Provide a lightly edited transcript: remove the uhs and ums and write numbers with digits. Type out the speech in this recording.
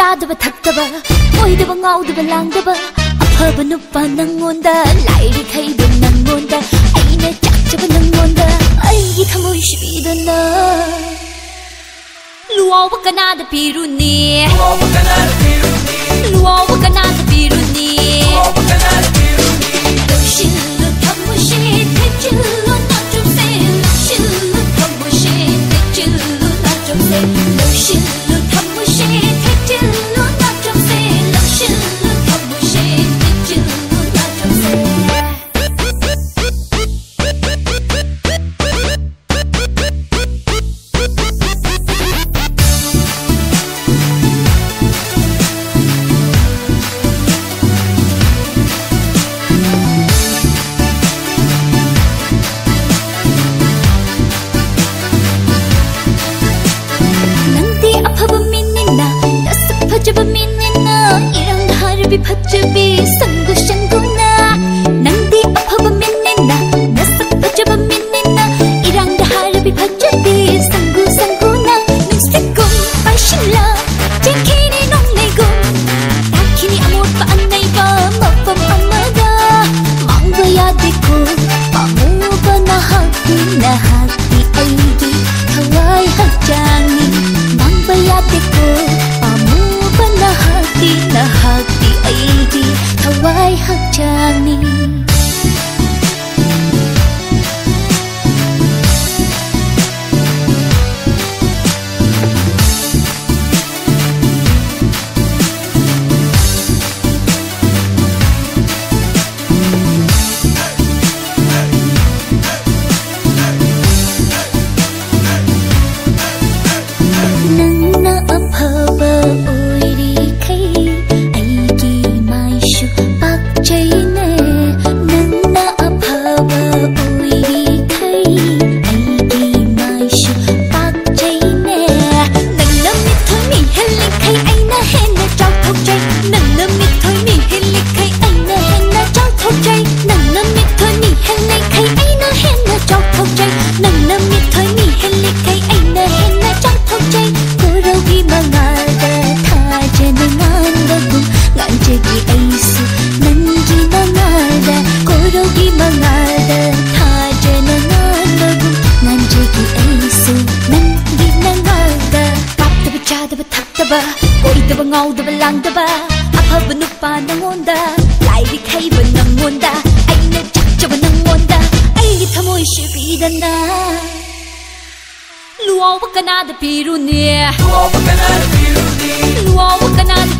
짜드바 탁다바 보이드바 ngau드바 랑드바 아파바 누빠 낭몬다 라이리 카이도 낭몬다 아이네 짝짝바 낭몬다 아이기 타모이 시비다 나 루아와 까나다 비루니 루아와 까나다 비루니 루실루 타모시 대줄루 나좀세 루실루 타모시 대줄루 나좀세 루실루 타모시 대줄루 나좀세 루실루 타모시 대줄루 나좀세 비 상구 샹구나 낭디 아파봐 민니나 나싹 빠져봐 민니나 이랑다 하르비 파주비 상구 상구나 눈스티꿈 마실라 쟁키니 농내꿈 다키니 아무것도 안 내봐 먹범 엄마가 망가야 되고 아무가 나 하기 아이기 하와이 하장니 망가야 되고 아무가 나 하기 아이기 하와이 학장니 낭나 아파봐 오이리 카이 보이드바 ngau드바 랑드바 아파봐 누빠 낭온다 라이리 카이바 낭몬다 아이네 짝짝바 낭몬다 아이기 타모이 시비다 나 루아와 까나다 비루니 루아와 까나다